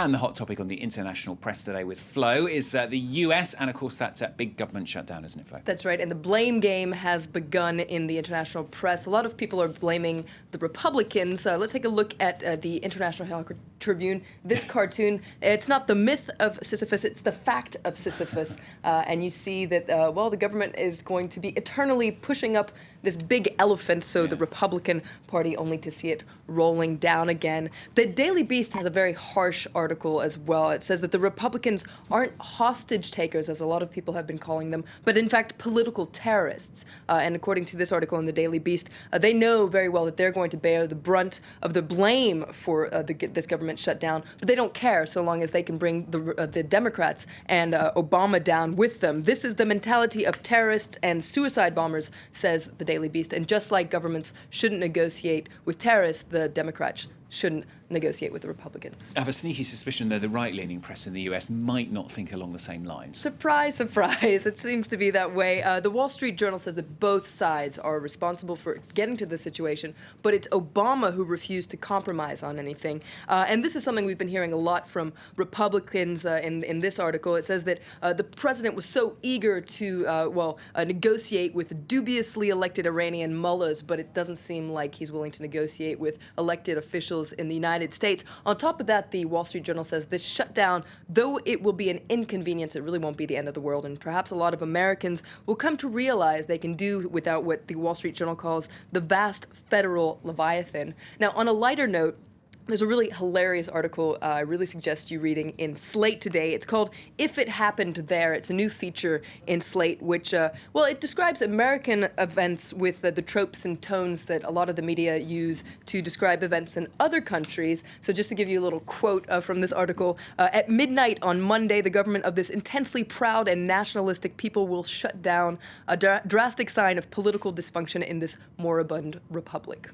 And the hot topic on the international press today with Flo is the US and, of course, that big government shutdown, isn't it, Flo? That's right, and the blame game has begun in the international press. A lot of people are blaming the Republicans. Let's take a look at the International Herald Tribune. This cartoon, it's not the myth of Sisyphus, it's the fact of Sisyphus. And you see that, the government is going to be eternally pushing up this big elephant, so the Republican Party only to see it rolling down again. The Daily Beast has a very harsh article as well. It says that the Republicans aren't hostage takers, as a lot of people have been calling them, but in fact political terrorists. And according to this article in the Daily Beast, they know very well that they're going to bear the brunt of the blame for this government shutdown, but they don't care so long as they can bring the Democrats and Obama down with them. This is the mentality of terrorists and suicide bombers, says the Daily Beast. And just like governments shouldn't negotiate with terrorists, the Democrats shouldn't negotiate with the Republicans. I have a sneaky suspicion that the right-leaning press in the US might not think along the same lines. Surprise, surprise. It seems to be that way. The Wall Street Journal says that both sides are responsible for getting to this situation, but it's Obama who refused to compromise on anything. And this is something we've been hearing a lot from Republicans in this article. It says that the president was so eager to, negotiate with dubiously elected Iranian mullahs, but it doesn't seem like he's willing to negotiate with elected officials in the United States. On top of that, the Wall Street Journal says this shutdown, though it will be an inconvenience, it really won't be the end of the world, and perhaps a lot of Americans will come to realize they can do without what the Wall Street Journal calls the vast federal leviathan. Now, on a lighter note, there's a really hilarious article I really suggest you reading in Slate today. It's called If It Happened There. It's a new feature in Slate, which, it describes American events with the tropes and tones that a lot of the media use to describe events in other countries. So just to give you a little quote from this article, at midnight on Monday, the government of this intensely proud and nationalistic people will shut down, a drastic sign of political dysfunction in this moribund republic.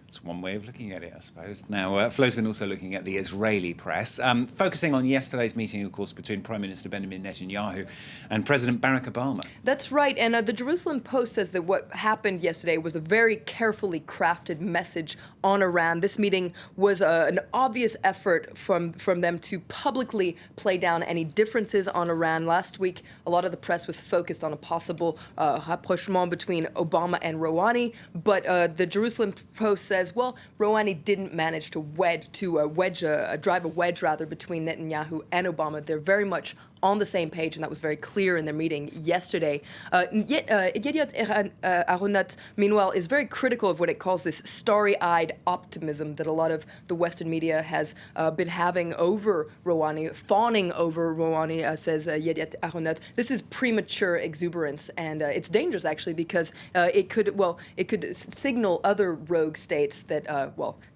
It's one way of looking at it, I suppose. Now, Flo's been also looking at the Israeli press, focusing on yesterday's meeting, of course, between Prime Minister Benjamin Netanyahu and President Barack Obama. That's right, and the Jerusalem Post says that what happened yesterday was a very carefully crafted message on Iran. This meeting was an obvious effort from them to publicly play down any differences on Iran. Last week, a lot of the press was focused on a possible rapprochement between Obama and Rouhani, but the Jerusalem Post says, Rouhani didn't manage to drive a wedge between Netanyahu and Obama. They're very much on the same page, and that was very clear in their meeting yesterday. Yediot Aharonot, meanwhile, is very critical of what it calls this starry-eyed optimism that a lot of the Western media has been having over Rouhani, fawning over Rouhani, says Yediot Aharonot. This is premature exuberance, and it's dangerous, actually, because it could signal other rogue states that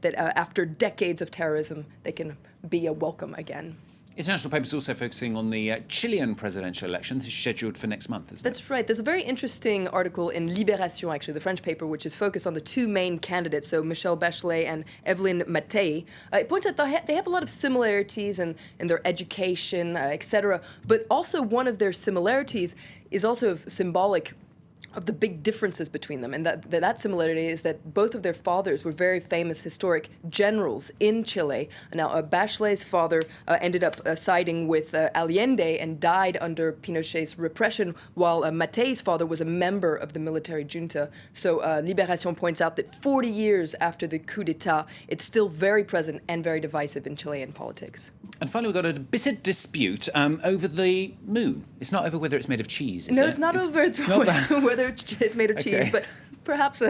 after decades of terrorism, they can be welcome again. International papers also focusing on the Chilean presidential election. This is scheduled for next month, isn't it? That's right. There's a very interesting article in Libération, actually, the French paper, which is focused on the two main candidates, so Michelle Bachelet and Evelyne Matei. It points out they have a lot of similarities in their education, etc., but also one of their similarities is also symbolic of the big differences between them, and that similarity is that both of their fathers were very famous historic generals in Chile. Now, Bachelet's father ended up siding with Allende and died under Pinochet's repression, while Matei's father was a member of the military junta. So Libération points out that 40 years after the coup d'etat, it's still very present and very divisive in Chilean politics. And finally, we've got a bitter dispute over the moon. It's not over whether it's made of cheese, is it? No, it's not over whether it's made of cheese, but perhaps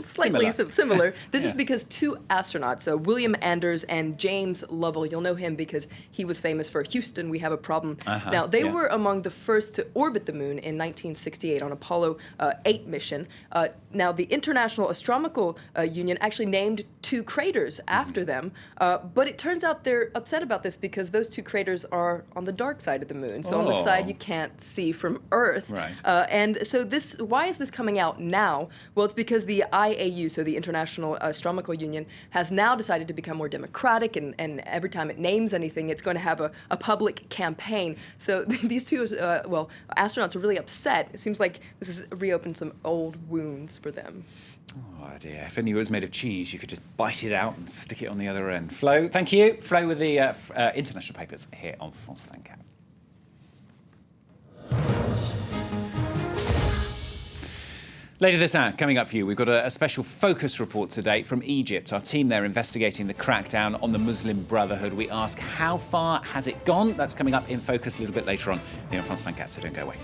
slightly similar. This is because two astronauts, William Anders and James Lovell, you'll know him because he was famous for Houston, we have a problem. Now, they were among the first to orbit the moon in 1968 on Apollo 8 mission. Now, the International Astronomical Union actually named two craters after them, but it turns out they're upset about this because those two craters are on the dark side of the moon, so on the side you can't see from Earth. Right. And so why is this coming out now? Well, it's because the IAU, so the International Astronomical Union, has now decided to become more democratic, and every time it names anything, it's going to have a public campaign. So these two, astronauts are really upset. It seems like this has reopened some old wounds for them. Oh dear, if only it was made of cheese, you could just bite it out and stick it on the other end. Flo, thank you. Flo with the international papers here on France 24. Later this hour, coming up for you, we've got a special focus report today from Egypt. Our team there investigating the crackdown on the Muslim Brotherhood. We ask, how far has it gone? That's coming up in focus a little bit later on here on France 24, so don't go away.